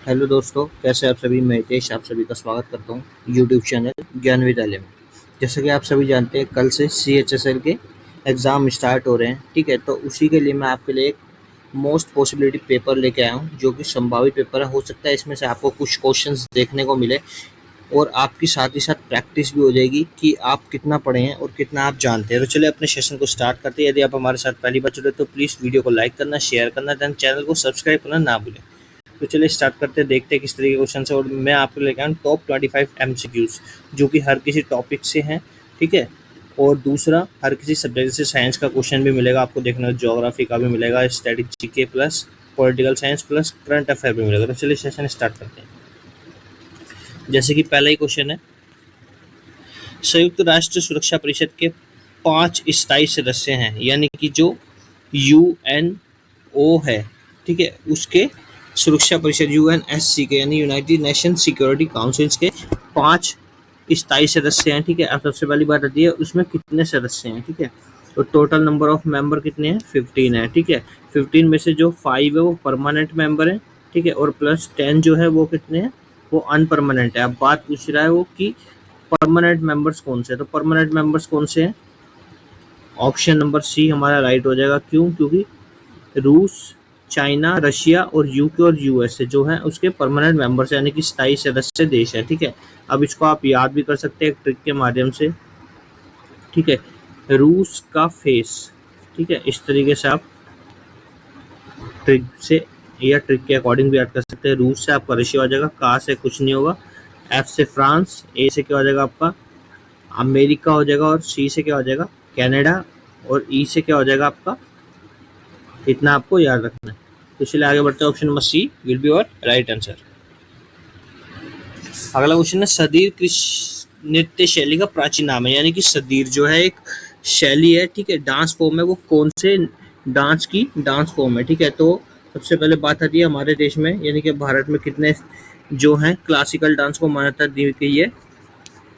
Hello दोस्तों, कैसे आप सभी। मैं हितेश आप सभी का स्वागत करता हूँ यूट्यूब चैनल ज्ञान विद्यालय में। जैसे कि आप सभी जानते हैं, कल से CHSL के एग्ज़ाम स्टार्ट हो रहे हैं। ठीक है, तो उसी के लिए मैं आपके लिए एक मोस्ट पॉसिबिलिटी पेपर लेके आया हूँ, जो कि संभावित पेपर है। हो सकता है इसमें से आपको कुछ क्वेश्चंस देखने को मिले और आपकी साथ ही साथ प्रैक्टिस भी हो जाएगी कि आप कितना पढ़े हैं और कितना आप जानते हैं। तो चलिए अपने सेशन को स्टार्ट करते हैं। यदि आप हमारे साथ पहली बार जुड़े तो प्लीज़ वीडियो को लाइक करना, शेयर करना, देन चैनल को सब्सक्राइब करना ना भूलें। तो चलिए स्टार्ट करते हैं, देखते हैं किस तरीके के क्वेश्चन है। और मैं आपको लेके आया हूँ टॉप 25 MCQs, जो कि हर किसी टॉपिक से हैं। ठीक है, और दूसरा हर किसी सब्जेक्ट से साइंस का क्वेश्चन भी मिलेगा आपको देखना, ज्योग्राफी का भी मिलेगा, static GK plus political science plus current affair भी मिलेगा। तो चलिए सेशन स्टार्ट करते हैं। जैसे कि पहला ही क्वेश्चन है, संयुक्त राष्ट्र सुरक्षा परिषद के 5 स्थायी सदस्य हैं, यानी कि जो UNO है, ठीक है, उसके सुरक्षा परिषद UNSC के यानी यूनाइटेड नेशन सिक्योरिटी काउंसिल्स के 5 स्थायी सदस्य हैं। ठीक है, अब सबसे पहली बात आती है उसमें कितने सदस्य हैं। ठीक है, तो टोटल नंबर ऑफ मेंबर कितने हैं, 15 है। ठीक है, 15 में से जो 5 है वो परमानेंट मेंबर है। ठीक है, और प्लस 10 जो है वो कितने हैं, वो अनपरमानेंट है। अब बात पूछ रहा है वो कि परमानेंट मेंबर्स कौन से हैं। तो परमानेंट मेंबर्स कौन से हैं, ऑप्शन नंबर सी हमारा राइट हो जाएगा। क्यों? क्योंकि रूस, चाइना, रशिया और यूके और यूएसए जो है उसके परमानेंट मेंबर्स यानी कि स्थायी सदस्य देश है। ठीक है, अब इसको आप याद भी कर सकते हैं एक ट्रिक के माध्यम से। ठीक है, रूस का फेस। ठीक है, इस तरीके से आप ट्रिक से या ट्रिक के अकॉर्डिंग भी याद कर सकते हैं। रूस से आपका रशिया हो जाएगा, का से कुछ नहीं होगा, एफ से फ्रांस, ए से क्या हो जाएगा आपका अमेरिका हो जाएगा, और सी से क्या हो जाएगा कनाडा, और ई से क्या हो जाएगा आपका, इतना आपको याद रखना है। तो इसलिए आगे बढ़ते हैं, option number C will be your right answer. अगला क्वेश्चन है, सदीर किस नृत्य शैली का प्राचीन नाम है, यानी कि सदीर जो है एक शैली है। ठीक है, डांस फॉर्म है, वो कौन से डांस की डांस फॉर्म है। ठीक है, तो सबसे पहले बात आती है हमारे देश में, यानी कि भारत में कितने जो हैं क्लासिकल डांस को मान्यता दी गई है,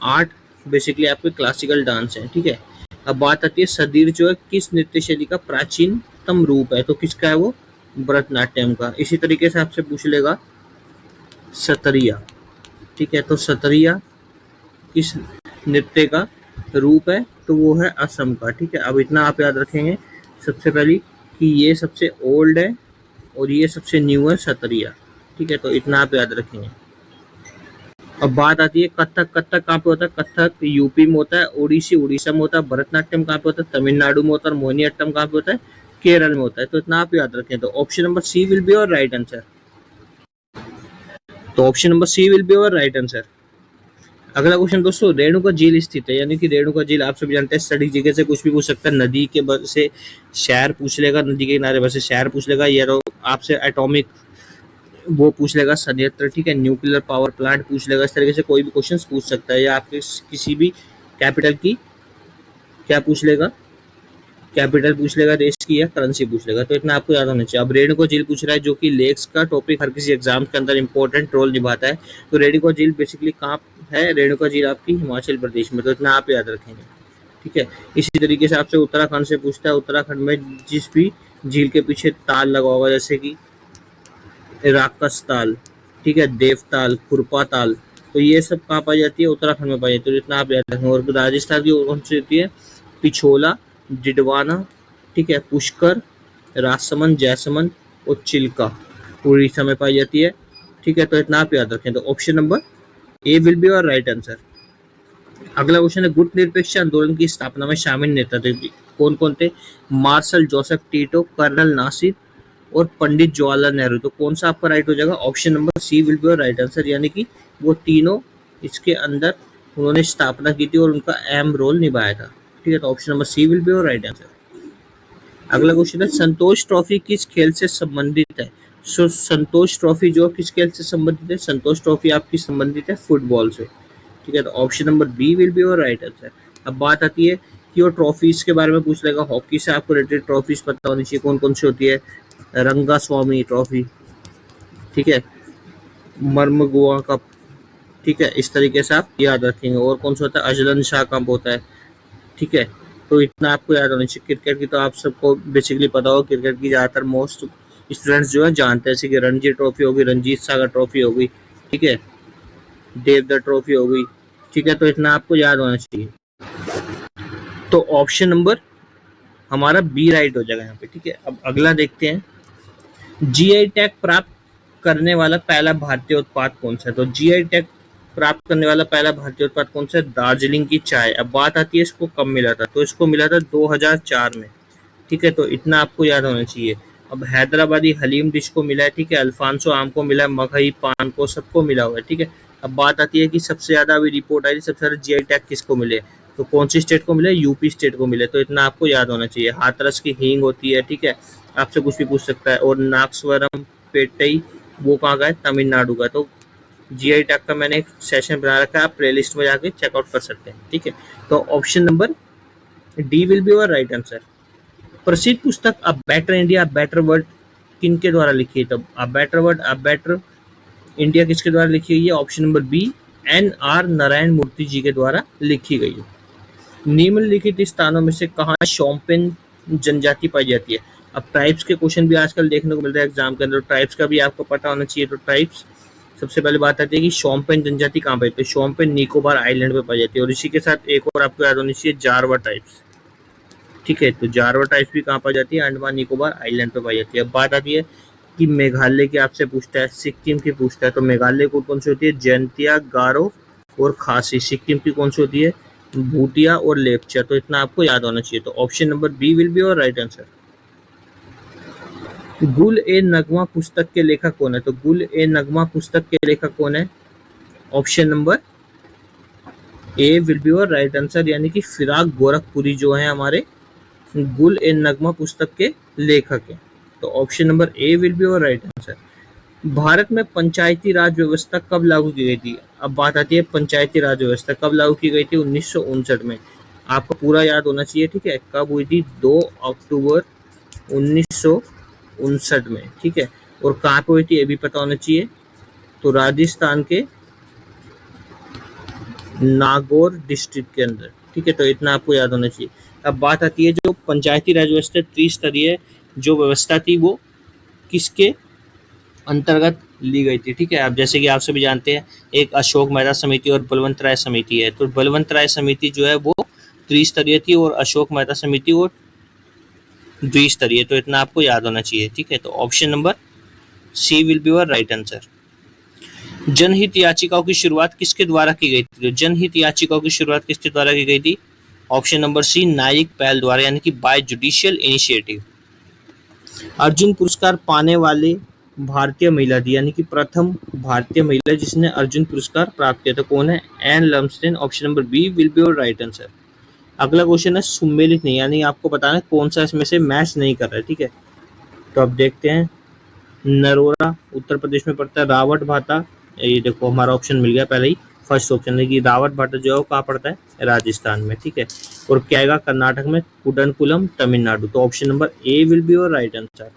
8 बेसिकली आपके क्लासिकल डांस हैं। ठीक है, अब बात आती है सदीर जो है किस नृत्य शैली का प्राचीनतम रूप है। तो किसका है वो, भरतनाट्यम का। इसी तरीके से आपसे पूछ लेगा सतरिया। ठीक है, तो सतरिया किस नृत्य का रूप है, तो वो है असम का। ठीक है, अब इतना आप याद रखेंगे सबसे पहले कि ये सबसे ओल्ड है और ये सबसे न्यू है सतरिया। ठीक है, तो इतना आप याद रखेंगे। अब बात आती है कथक। कथक कहाँ पे होता है, कथक यूपी में होता है, ओडिसी उड़ीसा में होता है, भरतनाट्यम कहाँ पे होता है, तमिलनाडु में होता है, और मोहिनीअट्टम कहाँ पे होता है, केरल में होता है। तो इतना आप याद रखें। तो option number C will be your right answer. तो option number C will be your right answer. अगला क्वेश्चन दोस्तों, रेणुका झील स्थित है, यानी कि रेणुका झील आप सभी जानते हैं सड़ी जगह से कुछ भी पूछ सकता है। नदी के से शहर पूछ लेगा, नदी के किनारे बसे शहर पूछ लेगा, या तो आपसे एटॉमिक वो पूछ लेगा संयंत्र। ठीक है, न्यूक्लियर पावर प्लांट पूछ लेगा। इस तरीके से कोई भी क्वेश्चन पूछ सकता है, या आपके किसी भी कैपिटल की क्या पूछ लेगा, कैपिटल पूछ लेगा देश की, या करेंसी पूछ लेगा। तो इतना आपको याद होना चाहिए। अब रेणुका झील पूछ रहा है, जो कि लेक्स का टॉपिक हर किसी एग्जाम के अंदर इंपॉर्टेंट रोल निभाता है। तो रेणुका झील बेसिकली कहाँ है, रेणुका झील आपकी हिमाचल प्रदेश में। तो इतना आप याद रखेंगे। ठीक है, इसी तरीके से आपसे उत्तराखंड से पूछता है, उत्तराखंड में जिस भी झील के पीछे ताल लगा होगा, जैसे कि राकस ताल, ठीक है, देवताल, खुरपा ताल, तो ये सब कहाँ पाई जाती है, उत्तराखंड में पाई जाती है। तो इतना आप याद रखेंगे। और राजस्थान की कौन सी होती है, पिछोला, डिडवाना, ठीक है, पुष्कर, राजसमंद, जैसमंद और चिल्का उड़ीसा में पाई जाती है। ठीक है, तो इतना आप याद रखें। तो option number A will be your right answer. अगला क्वेश्चन है, गुट निरपेक्ष आंदोलन की स्थापना में शामिल नेता थे कौन कौन थे, marshal Joseph Tito, colonel Nasser और पंडित जवाहरलाल नेहरू। तो कौन सा आपका राइट हो जाएगा, option number C will be your right answer, यानी कि वो तीनों इसके अंदर उन्होंने स्थापना की थी और उनका अहम रोल निभाया था। ठीक है, तो option number C will be your right answer. अगला क्वेश्चन है, संतोष ट्रॉफी किस खेल से संबंधित है। सो संतोष ट्रॉफी जो किस खेल से संबंधित है, संतोष ट्रॉफी आपकी संबंधित है फुटबॉल से। ठीक है, तो option number B will be your right answer. अब बात आती है कि वो ट्रॉफीज के बारे में पूछ लेगा, हॉकी से आपको रिलेटेड ट्रॉफीज पता होनी चाहिए कौन कौन सी होती है, रंगा स्वामी ट्रॉफी, ठीक है, मर्मगुआ कप, ठीक है, इस तरीके से आप याद रखेंगे। और कौन सा होता है, अजलन शाह कप होता है। ठीक है, तो इतना आपको याद होना चाहिए। क्रिकेट की तो आप सबको बेसिकली पता हो, क्रिकेट की ज़्यादातर मोस्ट स्टूडेंट्स जो है जानते हैं, जैसे कि रणजी ट्रॉफी होगी, रंजीत सागर ट्रॉफी होगी, ठीक है, देवधर ट्रॉफी होगी, ठीक है। तो इतना आपको याद होना चाहिए। तो ऑप्शन नंबर हमारा बी राइट हो जाएगा यहाँ पे, ठीक है। अब अगला देखते हैं, जीआई टैग प्राप्त करने वाला पहला भारतीय उत्पाद कौन सा है? तो जीआई टैग प्राप्त करने वाला पहला भारतीय उत्पाद कौन सा है? दार्जिलिंग की चाय। अब बात आती है इसको कब मिला था, तो इसको मिला था 2004 में, ठीक है। तो इतना आपको याद होना चाहिए। अब हैदराबादी हलीम डिश को मिला है, ठीक है, अल्फांसो आम को मिला है, मगही पान को, सबको मिला हुआ है, ठीक है। अब बात आती है कि सबसे ज्यादा अभी रिपोर्ट आई थी, सबसे ज्यादा जीआई टैग किसको मिले, तो कौन सी स्टेट को मिले? यूपी स्टेट को मिले। तो इतना आपको याद होना चाहिए। हाथरस की हींग होती है, ठीक है, आपसे कुछ भी पूछ सकता है। और नागस्वरम पेटई वो कहाँ का है? तमिलनाडु का। तो जीआई टैग का मैंने एक सेशन बना रखा है, आप प्लेलिस्ट में जाके चेकआउट कर सकते हैं, ठीक है। तो option number D will be your right answer. प्रसिद्ध पुस्तक a better India a better world किन के द्वारा लिखी है? तब a better world a better India किसके द्वारा लिखी गई है? Option number B N R. Narayana Murthy ji के द्वारा लिखी गई है। निम्नलिखित स्थानों में से कहाँ शोम्पेन जनजाति पाई जाती है? अब ट्राइब्स के क्वेश्चन भी आजकल देखने को मिलता है एग्जाम के अंदर, ट्राइब्स का भी आपको पता होना चाहिए। तो ट्राइब्स सबसे पहले बात आती है कि शोम्पेन जनजाति कहाँ पाई जाती है? शोम्पेन निकोबार आइलैंड पे पाई जाती है। और इसी के साथ एक और आपको याद होनी चाहिए, जारवा ट्राइब्स, ठीक है। तो जारवा टाइप्स भी कहाँ पाई जाती है? अंडमान निकोबार आइलैंड पे पाई जाती है। अब बात आती है कि मेघालय की आपसे पूछता है, सिक्किम की पूछता है, तो मेघालय को कौन सी होती है? जयंतिया, गारो और खासी। सिक्किम की कौन सी होती है? भूटिया और लेपचा। तो इतना आपको याद होना चाहिए। तो option number B will be your right answer. Gul e नगमा पुस्तक के लेखक कौन है? तो गुल ए नगमा पुस्तक के लेखक कौन है? Option number A will be your right answer, यानी कि फिराक गोरखपुरी जो है हमारे गुल ए नगमा पुस्तक के लेखक हैं। तो option number A will be your right answer. Bharat में पंचायती राज व्यवस्था कब लागू की गई थी? अब बात आती है पंचायती राज व्यवस्था कब लागू की गई थी? 1959 में। आपको पूरा याद होना चाहिए, ठीक है। कब हुई थी? 2 अक्टूबर 1959 में, ठीक है। और कहाँ पे हुई थी ये भी पता होना चाहिए, तो राजस्थान के नागौर डिस्ट्रिक्ट के अंदर, ठीक है। तो इतना आपको याद होना चाहिए। अब बात आती है जो पंचायती राज व्यवस्था त्रिस्तरीय जो व्यवस्था थी वो किसके अंतर्गत ली गई थी, ठीक है। अब जैसे कि आप सभी जानते हैं, एक अशोक मेहता समिति और बलवंत राय समिति है। तो बलवंत राय समिति जो है वो त्रिस्तरीय थी और अशोक मेहता समिति वो द्विस्तरीय। तो इतना आपको याद होना चाहिए, ठीक है। तो option number C will be your right answer. जनहित याचिकाओं की शुरुआत किसके द्वारा की गई थी? तो जनहित याचिकाओं की शुरुआत किसके द्वारा की गई थी? ऑप्शन नंबर सी न्यायिक पहल द्वारा, यानी कि बाय जुडिशियल इनिशिएटिव। अर्जुन पुरस्कार पाने वाले भारतीय महिला थी, यानी कि प्रथम भारतीय महिला जिसने अर्जुन पुरस्कार प्राप्त किया, तो कौन है? Ann Lumsden. Option number B will be your right answer. अगला क्वेश्चन है सुमेलित नहीं, यानी आपको बताना है कौन सा इसमें से मैच नहीं कर रहा है, ठीक है। तो अब देखते हैं, नरोरा उत्तर प्रदेश में पड़ता है। रावट भाटा, ये देखो हमारा ऑप्शन मिल गया पहले ही, फर्स्ट ऑप्शन है कि रावट भाटा जो है वो कहाँ पड़ता है? राजस्थान में, ठीक है। और कैगा कर्नाटक में, कुडनकुलम तमिलनाडु। तो option number A will be your right answer.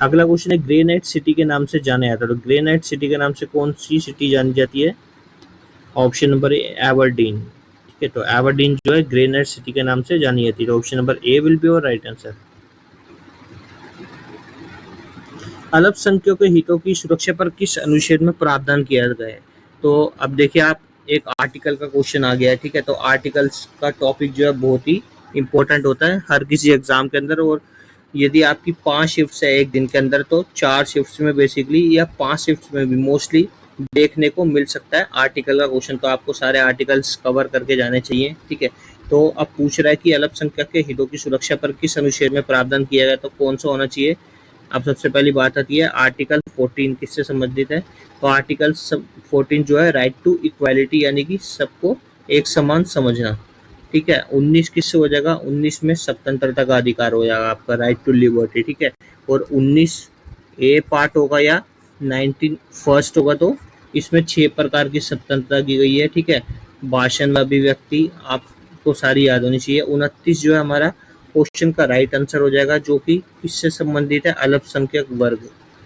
अगला क्वेश्चन है ग्रेनाइट सिटी के नाम से जाना जाता है, तो ग्रेनाइट सिटी के नाम से कौन सी सिटी जानी जाती है? ऑप्शन नंबर ए एबरडीन, ठीक है। तो एबरडीन जो है ग्रेनाइट सिटी के नाम से जानी जाती है। तो option number A will be your right answer. अल्पसंख्यकों के हितों की सुरक्षा पर किस अनुच्छेद में प्रावधान किया गया है? तो अब देखिए आप, एक आर्टिकल का क्वेश्चन आ गया है, ठीक है। तो आर्टिकल्स का टॉपिक जो है बहुत ही इंपॉर्टेंट होता है हर किसी एग्जाम के अंदर। और यदि आपकी 5 शिफ्ट्स है एक दिन के अंदर, तो 4 शिफ्ट्स में बेसिकली या 5 शिफ्ट्स में भी मोस्टली देखने को मिल सकता है आर्टिकल का क्वेश्चन। तो आपको सारे आर्टिकल्स कवर करके जाने चाहिए, ठीक है। तो अब पूछ रहा है कि अल्पसंख्यक के हितों की सुरक्षा पर किस अनुच्छेद में प्रावधान किया गया, तो कौन सा होना चाहिए? अब सबसे पहली बात आती है आर्टिकल 14 किससे संबंधित है? तो आर्टिकल 14 जो है राइट टू इक्वालिटी, यानी कि सबको एक समान समझना, ठीक है। 19 किससे हो जाएगा? 19 में स्वतंत्रता का अधिकार हो जाएगा आपका, राइट टू लिबर्टी, ठीक है। और 19 ए पार्ट होगा या 19 फर्स्ट होगा, तो इसमें 6 प्रकार की स्वतंत्रता की गई है, ठीक है। भाषण व अभिव्यक्ति आपको सारी याद होनी चाहिए। 29 जो है हमारा क्वेश्चन का राइट आंसर हो जाएगा, जो कि किससे संबंधित है? अल्पसंख्यक वर्ग,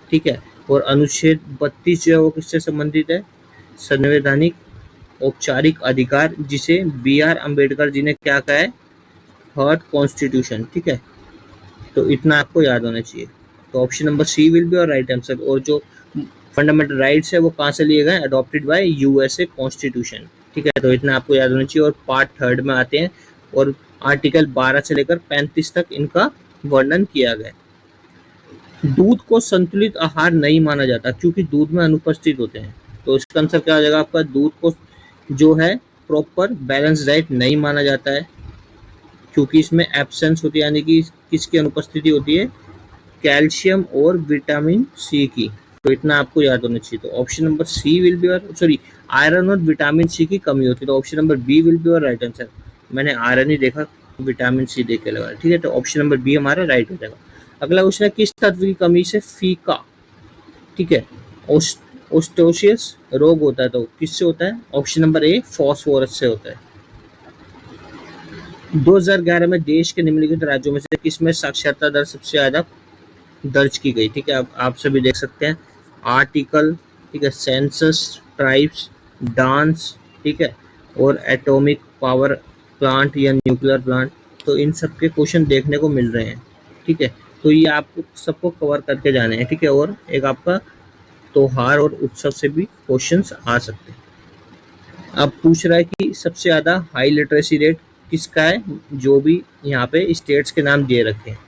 ठीक है। और अनुच्छेद 32 जो है वो किससे संबंधित है? संवैधानिक औपचारिक अधिकार, जिसे बी आर अम्बेडकर जी ने क्या कहा है? थर्ड कॉन्स्टिट्यूशन, ठीक है। तो इतना आपको याद होना चाहिए। तो option number C will be our right answer. और जो फंडामेंटल राइट्स है वो कहाँ से लिए गए, अडॉप्टेड बाय यूएसए कॉन्स्टिट्यूशन। ठीक है, तो इतना आपको याद होना चाहिए। और पार्ट थर्ड में आते हैं और आर्टिकल 12 से लेकर 35 तक इनका वर्णन किया गया। दूध को संतुलित आहार नहीं माना जाता क्योंकि दूध में अनुपस्थित होते हैं। तो इसका आंसर क्या हो जाएगा आपका, दूध को जो है प्रॉपर बैलेंस डाइट नहीं माना जाता है क्योंकि इसमें एब्सेंस होती है, यानी कि किसकी अनुपस्थिति होती है, कैल्शियम और विटामिन सी की। तो इतना आपको याद होना चाहिए। तो option number C will be our sorry iron और विटामिन सी की कमी होती है। तो option number B will be our right answer. मैंने आयरन ही देखा, विटामिन सी देख के लगा। ठीक है, तो ऑप्शन नंबर बी हमारा राइट हो जाएगा। अगला क्वेश्चन है, किस तत्व की कमी से फीका, ठीक है, ओस्टोसियस रोग होता है। तो किससे होता है, ऑप्शन नंबर ए फॉस्फोरस से होता है। 2011 में देश के निम्नलिखित राज्यों में से किसमें साक्षरता दर सबसे ज्यादा दर्ज की गई। ठीक है, आप सभी देख सकते हैं आर्टिकल, ठीक है, सेंसस, ट्राइब्स, डांस, ठीक है, और एटॉमिक पावर प्लांट या न्यूक्लियर प्लांट। तो इन सब के क्वेश्चन देखने को मिल रहे हैं। ठीक है, तो ये आपको सबको कवर करके जाने हैं। ठीक है, और एक आपका त्योहार और उत्सव से भी क्वेश्चंस आ सकते हैं। अब पूछ रहा है कि सबसे ज़्यादा हाई लिटरेसी रेट किसका है, जो भी यहाँ पे स्टेट्स के नाम दिए रखे हैं।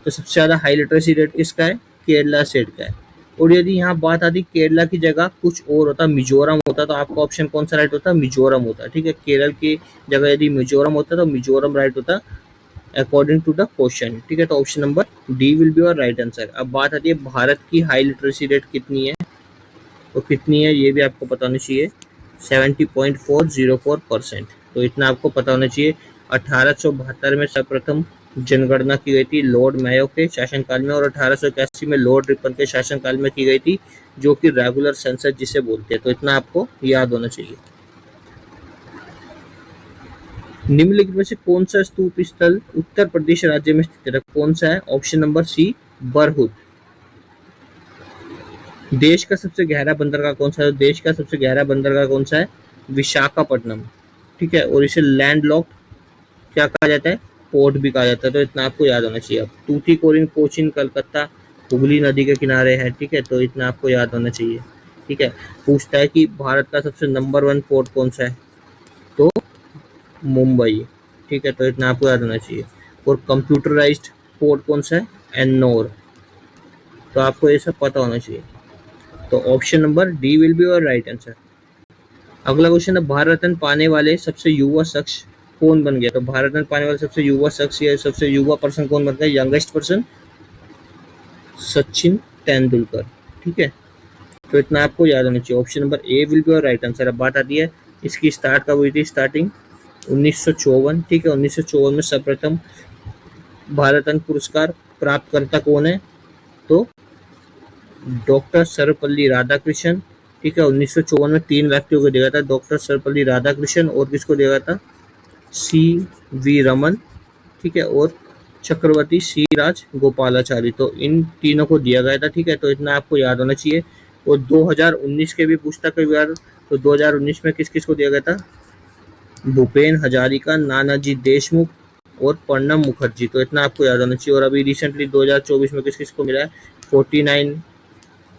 तो सबसे ज़्यादा हाई लिटरेसी रेट किसका है, केरला स्टेट का है। और यदि यहाँ बात आती केरला की जगह कुछ और होता, मिजोरम होता, तो आपका ऑप्शन कौन सा राइट होता, मिजोरम होता। ठीक है, केरल की जगह यदि मिजोरम होता तो मिजोरम राइट होता अकॉर्डिंग टू द क्वेश्चन। ठीक है, तो option number D will be our right answer. अब बात आती है भारत की हाई लिटरेसी रेट कितनी है, तो कितनी है ये भी आपको पता होना चाहिए, 70.404%। तो इतना आपको पता होना चाहिए। 1872 में सर्वप्रथम जनगणना की गई थी लॉर्ड मेयो के शासनकाल में, और 1881 में लॉर्ड रिपन के शासनकाल में की गई थी, जो कि रेगुलर सेंसस जिसे बोलते हैं। तो इतना आपको याद होना चाहिए। निम्नलिखित में से कौन सा स्तूप स्थल उत्तर प्रदेश राज्य में स्थित है, कौन सा है, ऑप्शन नंबर सी बरहुत। देश का सबसे गहरा बंदरगाह कौन सा है, देश का सबसे गहरा बंदरगाह कौन सा है, विशाखापट्टनम। ठीक है, और इसे लैंडलॉक्ड क्या कहा जाता है, पोर्ट भी कहा जाता है। तो इतना आपको याद होना चाहिए। अब तूतीकोरिन कोचीन कलकत्ता हुगली नदी के किनारे है। ठीक है, तो इतना आपको याद होना चाहिए। ठीक है, पूछता है कि भारत का सबसे नंबर 1 पोर्ट कौन सा है, तो मुंबई। ठीक है, तो इतना आपको याद होना चाहिए। और कंप्यूटराइज्ड पोर्ट कौन सा है, एन्नौर। तो आपको ये सब पता होना चाहिए। तो option number D will be our right answer. अगला क्वेश्चन है, भारत रत्न पाने वाले सबसे युवा शख्स कौन बन गया। तो भारत रत्न पाने वाले सबसे युवा शख्स या सबसे युवा पर्सन कौन बन गया, यंगेस्ट पर्सन सचिन तेंदुलकर। ठीक है, तो इतना आपको याद होना चाहिए। Option number A will be our right answer. अब बात आती है इसकी स्टार्ट कब हुई थी, स्टार्टिंग 1954। ठीक है, 1954 में सर्वप्रथम भारत रत्न पुरस्कार प्राप्तकर्ता कौन है, तो डॉक्टर सर्वपल्ली राधाकृष्णन। ठीक है, 1954 में 3 व्यक्तियों को दिया था, डॉक्टर सर्वपल्ली राधाकृष्णन, और किसको दिया था, सी.वी. रमन। ठीक है, और चक्रवर्ती सी राज गोपालाचारी। तो इन तीनों को दिया गया था। ठीक है, तो इतना आपको याद होना चाहिए। और 2019 के भी पूछता कई बार, तो 2019 में किस किस को दिया गया था, भूपेन हजारिका, नानाजी देशमुख और प्रणब मुखर्जी। तो इतना आपको याद होना चाहिए। और अभी रिसेंटली 2024 में किस किस को मिला है, 49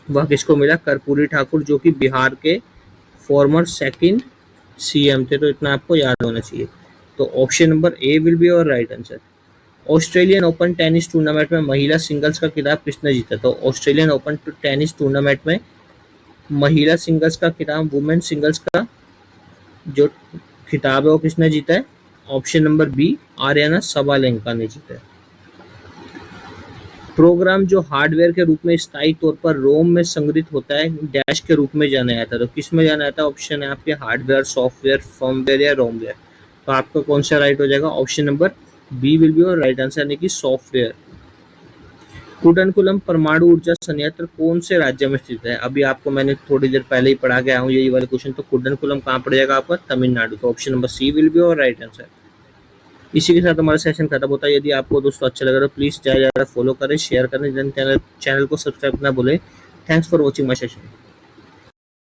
वह किसको मिला, कर्पूरी ठाकुर, जो कि बिहार के फॉर्मर सेकंड सीएम थे। तो इतना आपको याद होना चाहिए। तो option number A will be our right answer. Australian open tennis tournament में महिला सिंगल्स का खिताब किसने जीता। तो ऑस्ट्रेलियन ओपन टेनिस टूर्नामेंट में महिला सिंगल्स का खिताब, वुमेन सिंगल्स का जो खिताब है वो किसने जीता है, option number B Aryna Sabalenka ने जीता है। प्रोग्राम जो हार्डवेयर के रूप में स्थायी तौर पर रोम में संग्रहित होता है डैश के रूप में जाना जाता है। तो किस में जाना जाता है, ऑप्शन है आपके हार्डवेयर, सॉफ्टवेयर, फर्मवेयर या रोमवेयर। तो आपका कौन सा राइट हो जाएगा, option number B will be our right answer, यानी कि सॉफ्टवेयर। कुडनकुलम परमाणु ऊर्जा संयंत्र कौन से राज्य में स्थित है। अभी आपको मैंने थोड़ी देर पहले ही पढ़ा गया हूँ यही वाले क्वेश्चन। तो कुडनकुलम कहाँ पड़ जाएगा आपका, तमिलनाडु। तो option number C will be our right answer. इसी के साथ हमारा सेशन खत्म होता है। यदि आपको दोस्तों अच्छा लगा तो प्लीज़ ज़्यादा फॉलो करें, शेयर करें, चैनल को सब्सक्राइब ना भूलें। Thanks for watching my session.